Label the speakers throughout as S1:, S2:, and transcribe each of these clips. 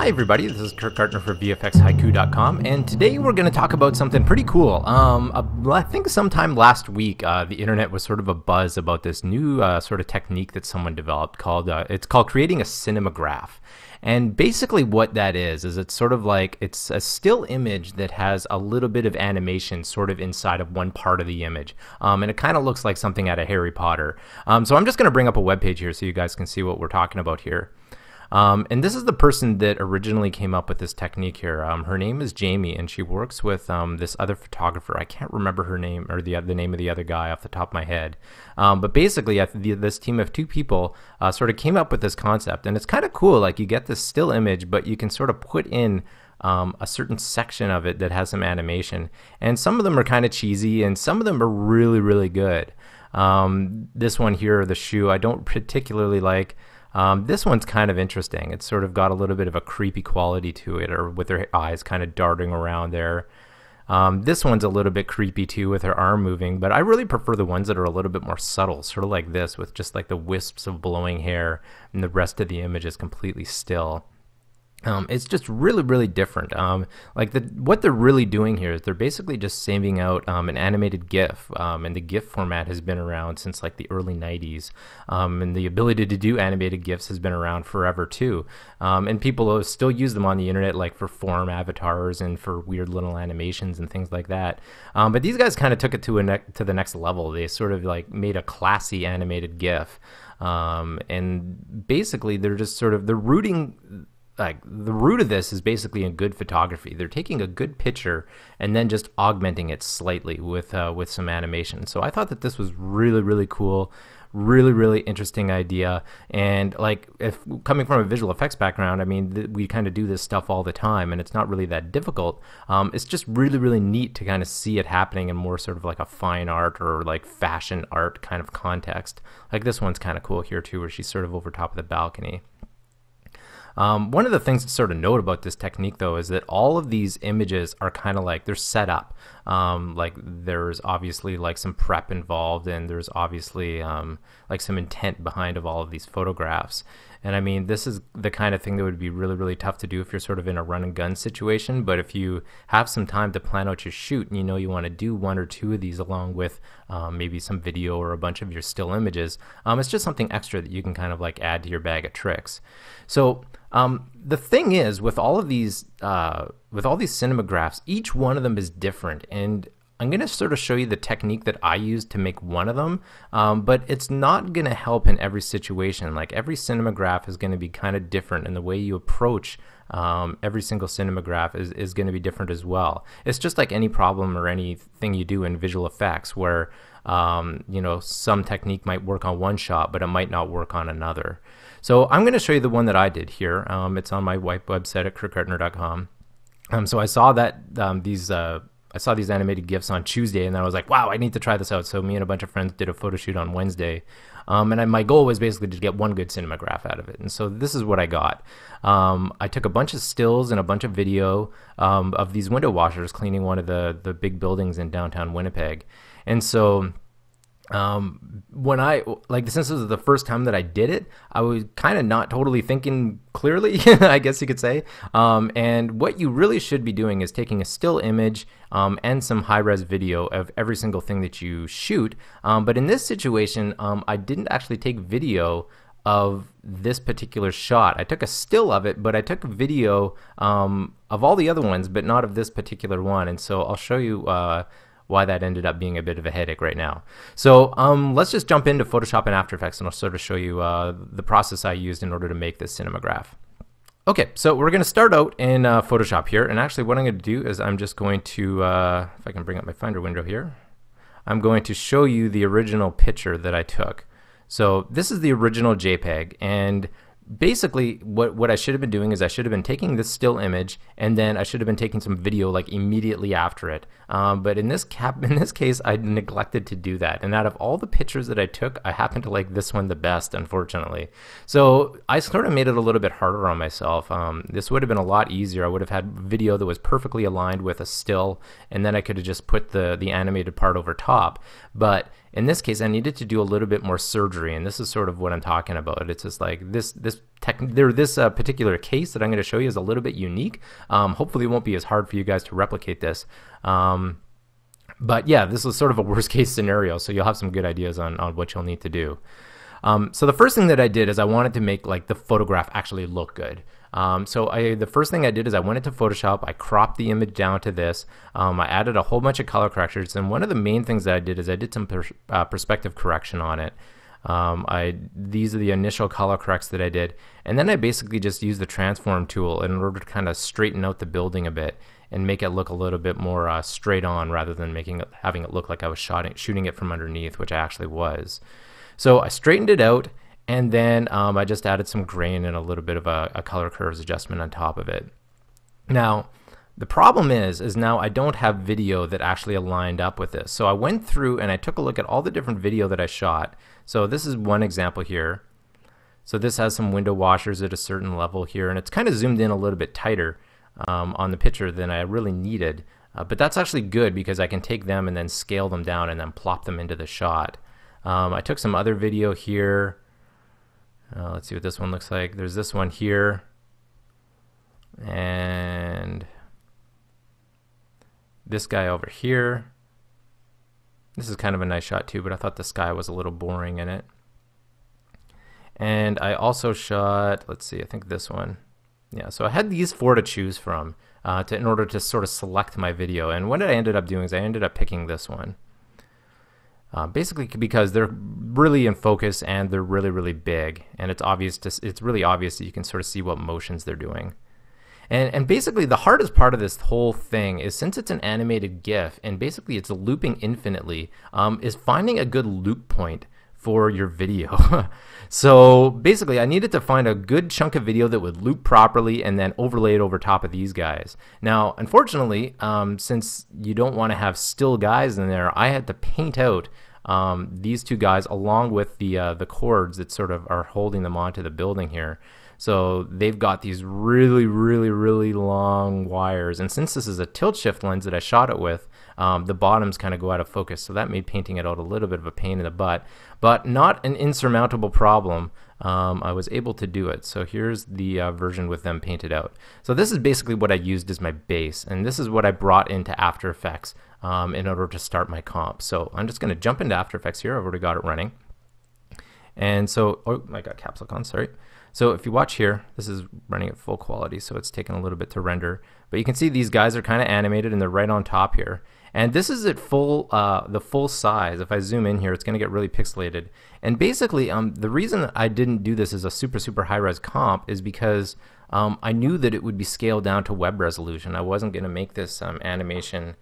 S1: Hi everybody, this is Kirk Gartner for VFXHaiku.com, and today we're going to talk about something pretty cool. I think sometime last week, the internet was sort of a buzz about this new sort of technique that someone developed called it's called creating a cinemagraph. And basically what that is it's sort of like it's a still image that has a little bit of animation sort of inside of one part of the image. And it kind of looks like something out of Harry Potter. So I'm just going to bring up a web page here so you guys can see what we're talking about here. And this is the person that originally came up with this technique here. Her name is Jamie, and she works with this other photographer. I can't remember her name or the name of the other guy off the top of my head. But basically, this team of two people sort of came up with this concept, and it's kind of cool. Like you get this still image, but you can sort of put in a certain section of it that has some animation. And some of them are kind of cheesy, and some of them are really, really good. This one here, the shoe, I don't particularly like. This one's kind of interesting. It's sort of got a little bit of a creepy quality to it, or with her eyes kind of darting around there. This one's a little bit creepy too with her arm moving, but I really prefer the ones that are a little bit more subtle, sort of like this with just like the wisps of blowing hair and the rest of the image is completely still. It's just really, really different. What they're really doing here is they're basically just saving out an animated GIF, and the GIF format has been around since like the early 90s, and the ability to do animated GIFs has been around forever too. And people still use them on the internet, like for form avatars and for weird little animations and things like that. But these guys kind of took it to the next level. They sort of like made a classy animated GIF, and basically they're just sort of rooting. Like the root of this is basically in good photography. They're taking a good picture and then just augmenting it slightly with some animation. So I thought that this was really, really cool, really, really interesting idea. And like, if coming from a visual effects background, I mean, we kind of do this stuff all the time, and it's not really that difficult. It's just really, really neat to kind of see it happening in more sort of like a fine art or like fashion art kind of context. Like this one's kind of cool here too, where she's sort of over top of the balcony. One of the things to sort of note about this technique though is that all of these images are kind of like they're set up. Like there's obviously like some prep involved, and there's obviously like some intent behind of all of these photographs. And I mean, this is the kind of thing that would be really, really tough to do if you're sort of in a run and gun situation. But if you have some time to plan out your shoot and you know you want to do one or two of these along with maybe some video or a bunch of your still images, it's just something extra that you can kind of like add to your bag of tricks. So the thing is, with all these cinemagraphs, each one of them is different, and I'm going to sort of show you the technique that I used to make one of them, but it's not going to help in every situation. Like every cinemagraph is going to be kind of different, and the way you approach every single cinemagraph is going to be different as well. It's just like any problem or anything you do in visual effects where you know, some technique might work on one shot, but it might not work on another. So I'm going to show you the one that I did here. It's on my website at kirkgartner.com. So I saw that I saw these animated GIFs on Tuesday, and then I was like, wow, I need to try this out. So me and a bunch of friends did a photo shoot on Wednesday. My goal was basically to get one good cinemagraph out of it. And so this is what I got. I took a bunch of stills and a bunch of video of these window washers cleaning one of the big buildings in downtown Winnipeg. And so when since this was the first time that I did it, I was kind of not totally thinking clearly, I guess you could say. And what you really should be doing is taking a still image and some high-res video of every single thing that you shoot. But in this situation, I didn't actually take video of this particular shot. I took a still of it, but I took a video of all the other ones, but not of this particular one. And so I'll show you why that ended up being a bit of a headache right now. So let's just jump into Photoshop and After Effects, and I'll sort of show you the process I used in order to make this cinemagraph. Okay, so we're going to start out in Photoshop here, and actually what I'm going to do is I'm just going to, if I can bring up my Finder window here, I'm going to show you the original picture that I took. So this is the original JPEG, and basically what I should have been doing is I should have been taking this still image, and then I should have been taking some video like immediately after it. But in this case, I neglected to do that. And out of all the pictures that I took, I happened to like this one the best, unfortunately. So I sort of made it a little bit harder on myself. This would have been a lot easier. I would have had video that was perfectly aligned with a still, and then I could have just put the animated part over top. But in this case, I needed to do a little bit more surgery, and this is sort of what I'm talking about. It's just like this particular case that I'm going to show you is a little bit unique. Hopefully, it won't be as hard for you guys to replicate this. But yeah, this is sort of a worst case scenario, so you'll have some good ideas on what you'll need to do. So the first thing that I did is I wanted to make like the photograph actually look good. The first thing I did is I went into Photoshop, I cropped the image down to this, I added a whole bunch of color corrections, and one of the main things that I did is I did some perspective correction on it. These are the initial color corrects that I did, and then I basically just used the transform tool in order to kind of straighten out the building a bit and make it look a little bit more straight on, rather than having it look like I was shooting it from underneath, which I actually was. So I straightened it out, and then I just added some grain and a little bit of a color curves adjustment on top of it. Now, the problem is now I don't have video that actually aligned up with this. So I went through and I took a look at all the different video that I shot. So this is one example here. So this has some window washers at a certain level here, and it's kind of zoomed in a little bit tighter on the picture than I really needed. But that's actually good because I can take them and then scale them down and then plop them into the shot. I took some other video here. Let's see what this one looks like. There's this one here, and this guy over here. This is kind of a nice shot too, but I thought the sky was a little boring in it. And I also shot, let's see, I think this one. Yeah, so I had these 4 to choose from in order to sort of select my video. And what I ended up doing is I ended up picking this one. Basically because they're really in focus and they're really, really big, and it's really obvious that you can sort of see what motions they're doing. And basically the hardest part of this whole thing is, since it's an animated GIF and basically it's looping infinitely, is finding a good loop point for your video. So basically I needed to find a good chunk of video that would loop properly and then overlay it over top of these guys. Now, unfortunately, since you don't want to have still guys in there, I had to paint out these 2 guys along with the cords that sort of are holding them onto the building here. So they've got these really, really, really long wires, and since this is a tilt shift lens that I shot it with, the bottoms kind of go out of focus, so that made painting it out a little bit of a pain in the butt, but not an insurmountable problem. I was able to do it. So here's the version with them painted out. So this is basically what I used as my base, and this is what I brought into After Effects in order to start my comp. So I'm just going to jump into After Effects here. I've already got it running. And so, oh, I got caps lock on, sorry. So if you watch here, this is running at full quality, so it's taking a little bit to render. But you can see these guys are kind of animated and they're right on top here. And this is at the full size. If I zoom in here, it's going to get really pixelated. And basically, the reason I didn't do this as a super, super high-res comp is because I knew that it would be scaled down to web resolution. I wasn't going to make this animation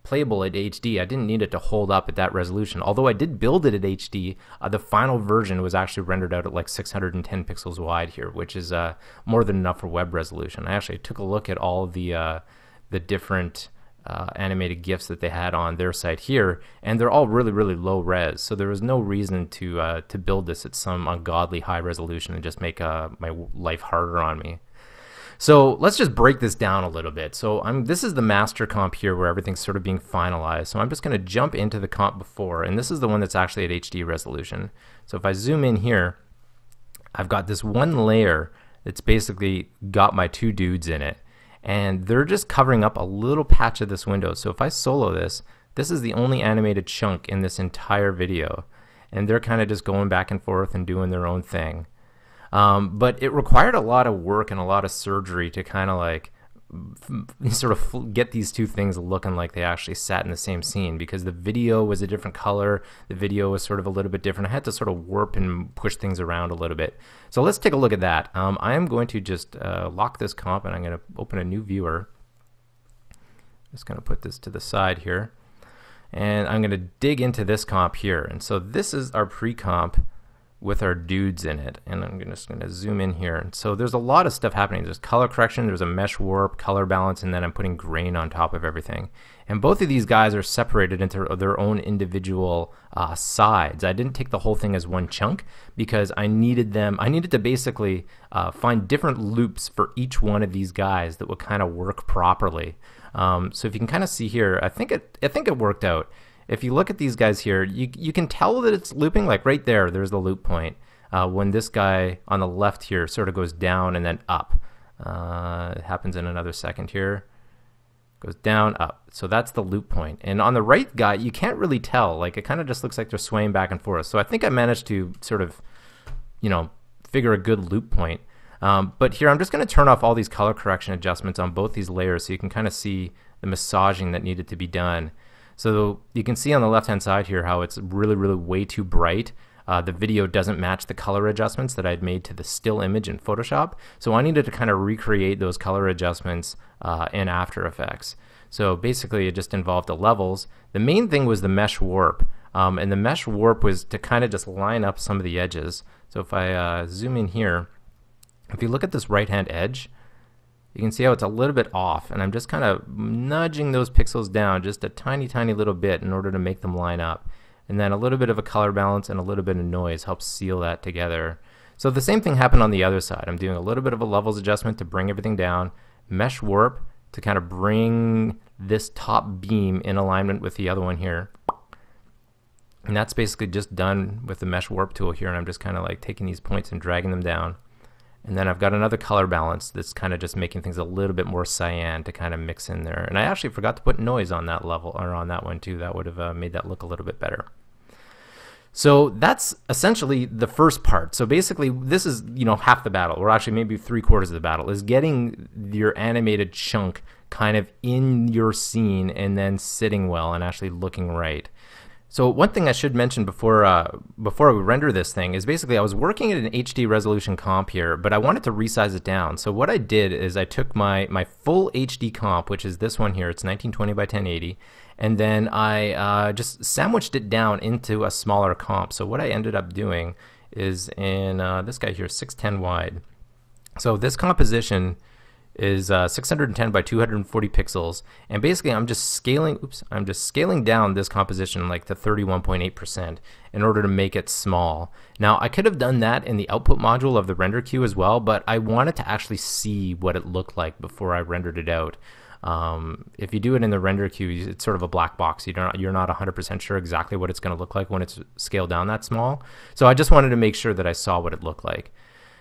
S1: playable at HD. I didn't need it to hold up at that resolution. Although I did build it at HD, the final version was actually rendered out at like 610 pixels wide here, which is more than enough for web resolution. I actually took a look at all of the different animated GIFs that they had on their site here, and they're all really, really low res. So there was no reason to build this at some ungodly high resolution and just make my life harder on me. So let's just break this down a little bit. So this is the master comp here where everything's sort of being finalized. So I'm just going to jump into the comp before, and this is the one that's actually at HD resolution. So if I zoom in here, I've got this one layer that's basically got my 2 dudes in it, and they're just covering up a little patch of this window. So if I solo this, this is the only animated chunk in this entire video, and they're kind of just going back and forth and doing their own thing. But it required a lot of work and a lot of surgery to kind of like sort of get these 2 things looking like they actually sat in the same scene, because the video was a different color, the video was sort of a little bit different. I had to sort of warp and push things around a little bit. So let's take a look at that. I am going to just lock this comp, and I'm going to open a new viewer. Just going to put this to the side here, and I'm going to dig into this comp here. And so this is our pre-comp with our dudes in it, and I'm just going to zoom in here. And so there's a lot of stuff happening. There's color correction, there's a mesh warp, color balance, and then I'm putting grain on top of everything. And both of these guys are separated into their own individual sides. I didn't take the whole thing as one chunk because I needed to basically find different loops for each one of these guys that would kind of work properly. So if you can kind of see here, I think it worked out. if you look at these guys here, you can tell that it's looping. Like right there, there's the loop point. When this guy on the left here sort of goes down and then up. It happens in another second here. Goes down, up. So that's the loop point. And on the right guy, you can't really tell. Like it kind of just looks like they're swaying back and forth. So I think I managed to sort of, you know, figure a good loop point. But here I'm just going to turn off all these color correction adjustments on both these layers so you can kind of see the massaging that needed to be done. So you can see on the left hand side here how it's really way too bright. The video doesn't match the color adjustments that I'd made to the still image in Photoshop. So I needed to kind of recreate those color adjustments in After Effects. So basically it just involved the levels. The main thing was the mesh warp. And the mesh warp was to kind of just line up some of the edges. So if I zoom in here, if you look at this right hand edge, you can see how it's a little bit off, and I'm just kind of nudging those pixels down just a tiny little bit in order to make them line up. And then a little bit of a color balance and a little bit of noise helps seal that together. So the same thing happened on the other side. I'm doing a little bit of a levels adjustment to bring everything down, mesh warp to kind of bring this top beam in alignment with the other one here. And that's basically just done with the mesh warp tool here, and I'm just kind of like taking these points and dragging them down. And then I've got another color balance that's kind of just making things a little bit more cyan to kind of mix in there. And I actually forgot to put noise on that level, or on that one too. That would have made that look a little bit better. So that's essentially the first part. So basically this is, you know, half the battle, or actually maybe 3/4 of the battle, is getting your animated chunk kind of in your scene and then sitting well and actually looking right. So one thing I should mention before we render this thing is basically I was working at an HD resolution comp here, but I wanted to resize it down. So what I did is I took my full HD comp, which is this one here, it's 1920 by 1080, and then I just sandwiched it down into a smaller comp. So what I ended up doing is in this guy here, 610 wide. So this composition is 610 by 240 pixels, and basically I'm just scaling down this composition like to 31.8% in order to make it small. Now I could have done that in the output module of the render queue as well, but I wanted to actually see what it looked like before I rendered it out. If you do it in the render queue, it's sort of a black box. You're not 100% sure exactly what it's going to look like when it's scaled down that small. So I just wanted to make sure that I saw what it looked like.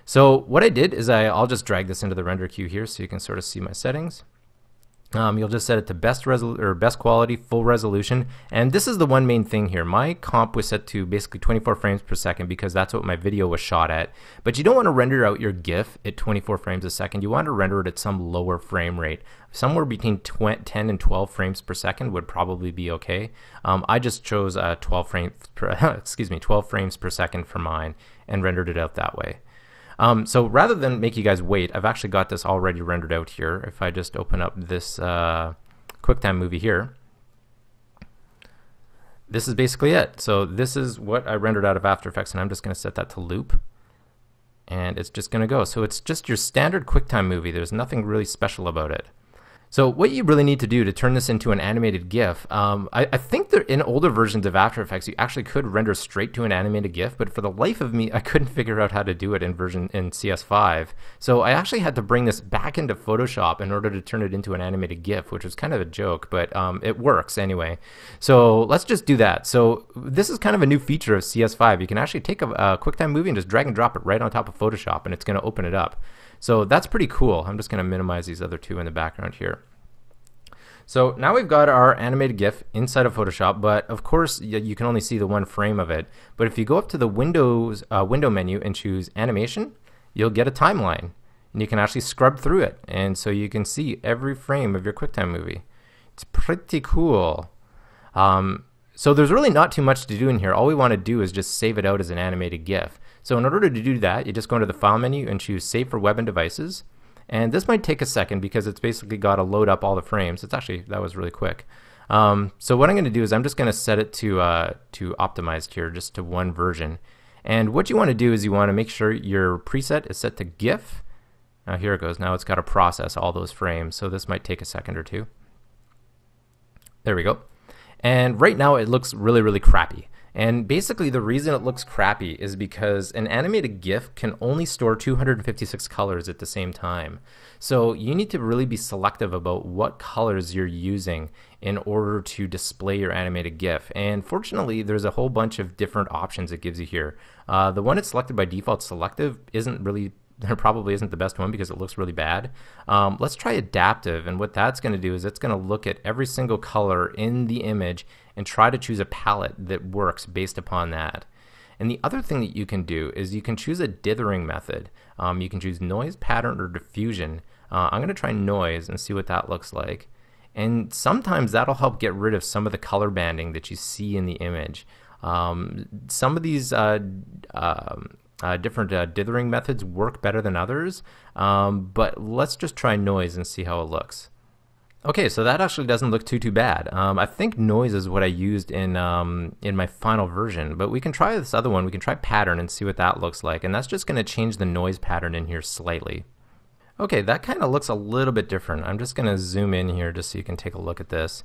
S1: So what I did is I'll just drag this into the render queue here so you can sort of see my settings. You'll just set it to best quality, full resolution, and this is the one main thing here. My comp was set to basically 24 frames per second because that's what my video was shot at. But you don't want to render out your GIF at 24 frames a second. You want to render it at some lower frame rate. Somewhere between 10 and 12 frames per second would probably be okay. I just chose 12 frames per second for mine and rendered it out that way. So rather than make you guys wait, I've actually got this already rendered out here. If I just open up this QuickTime movie here, this is basically it. So this is what I rendered out of After Effects, and I'm just going to set that to loop, and it's just going to go. So it's just your standard QuickTime movie. There's nothing really special about it. So what you really need to do to turn this into an animated GIF, I think that in older versions of After Effects you actually could render straight to an animated GIF, but for the life of me I couldn't figure out how to do it in CS5. So I actually had to bring this back into Photoshop in order to turn it into an animated GIF, which was kind of a joke, but it works anyway. So let's just do that. So this is kind of a new feature of CS5. You can actually take a QuickTime movie and just drag and drop it right on top of Photoshop, and it's going to open it up. So that's pretty cool. I'm just going to minimize these other two in the background here. So now we've got our animated GIF inside of Photoshop, but of course you can only see the one frame of it. But if you go up to the window menu and choose animation, you'll get a timeline, and you can actually scrub through it, and so you can see every frame of your QuickTime movie. It's pretty cool. So there's really not too much to do in here. All we want to do is just save it out as an animated GIF. So in order to do that, you just go into the File menu and choose Save for Web and Devices. And this might take a second because it's basically got to load up all the frames. It's actually, that was really quick. So what I'm going to do is I'm just going to set it to optimized here, just to one version. And what you want to do is you want to make sure your preset is set to GIF. Now here it goes. Now it's got to process all those frames. So this might take a second or two. There we go. And right now it looks really crappy. And basically the reason it looks crappy is because an animated GIF can only store 256 colors at the same time. So you need to really be selective about what colors you're using in order to display your animated GIF. And fortunately, there's a whole bunch of different options it gives you here. The one it's selected by default selective isn't really there probably isn't the best one because it looks really bad. Let's try adaptive, and what that's going to do is it's going to look at every single color in the image and try to choose a palette that works based upon that. And the other thing that you can do is you can choose a dithering method. You can choose noise, pattern, or diffusion. I'm going to try noise and see what that looks like. And sometimes that'll help get rid of some of the color banding that you see in the image. Some of these different dithering methods work better than others, but let's just try noise and see how it looks. Okay, so that actually doesn't look too bad. I think noise is what I used in my final version, but we can try this other one. We can try pattern and see what that looks like, and that's just going to change the noise pattern in here slightly. Okay, that kind of looks a little bit different. I'm just going to zoom in here just so you can take a look at this.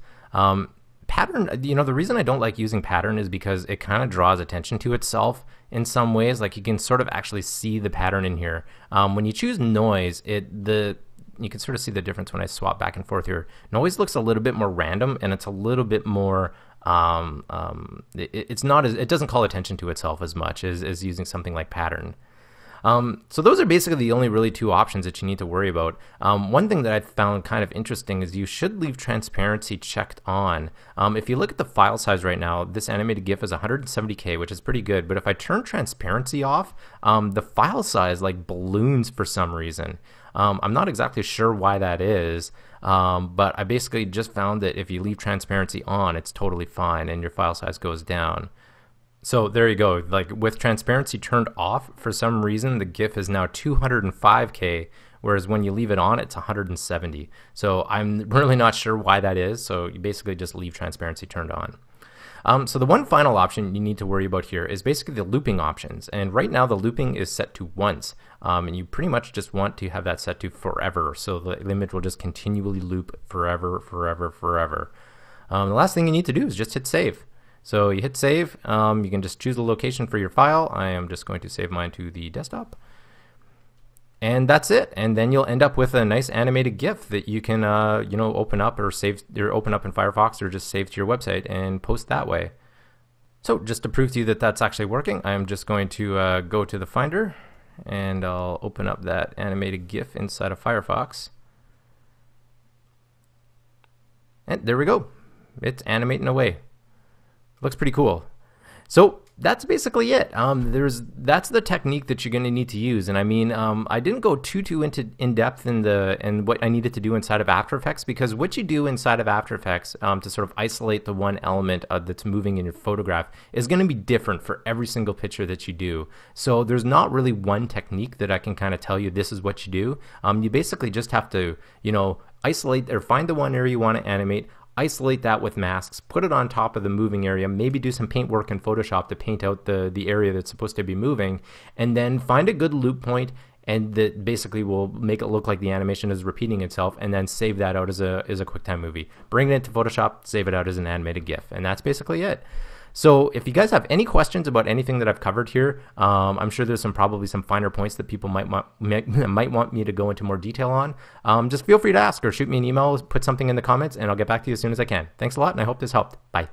S1: Pattern, the reason I don't like using pattern is because it kind of draws attention to itself in some ways. Like you can sort of actually see the pattern in here. When you choose noise, you can sort of see the difference when I swap back and forth here. Noise looks a little bit more random, and it's a little bit more it doesn't call attention to itself as much as using something like pattern. So those are basically the only really two options that you need to worry about. One thing that I found kind of interesting is you should leave transparency checked on. If you look at the file size right now, this animated GIF is 170K, which is pretty good. But if I turn transparency off, the file size like balloons for some reason. I'm not exactly sure why that is, but I basically just found that if you leave transparency on, it's totally fine and your file size goes down. So there you go. Like with transparency turned off, for some reason the GIF is now 205K, whereas when you leave it on, it's 170. So I'm really not sure why that is. So you basically just leave transparency turned on. So the one final option you need to worry about here is basically the looping options. And right now the looping is set to once. And you pretty much just want to have that set to forever. So the image will just continually loop forever, forever, forever. The last thing you need to do is just hit save. So you hit save, you can just choose the location for your file. I am just going to save mine to the desktop. And that's it. And then you'll end up with a nice animated GIF that you can open up or save, or open up in Firefox, or just save to your website and post that way. So just to prove to you that that's actually working, I'm just going to go to the Finder and I'll open up that animated GIF inside of Firefox. And there we go. It's animating away. Looks pretty cool. So that's basically it. That's the technique that you're going to need to use. And I mean, I didn't go too in depth in what I needed to do inside of After Effects, because what you do inside of After Effects to sort of isolate the one element that's moving in your photograph is going to be different for every single picture that you do. So there's not really one technique that I can kind of tell you this is what you do. You basically just have to, isolate or find the one area you want to animate, isolate that with masks, put it on top of the moving area, maybe do some paint work in Photoshop to paint out the area that's supposed to be moving, and then find a good loop point, and that basically will make it look like the animation is repeating itself, and then save that out as a QuickTime movie. Bring it into Photoshop, save it out as an animated GIF, and that's basically it. So if you guys have any questions about anything that I've covered here, I'm sure there's probably some finer points that people might want me to go into more detail on. Just feel free to ask or shoot me an email, put something in the comments, and I'll get back to you as soon as I can. Thanks a lot, and I hope this helped. Bye.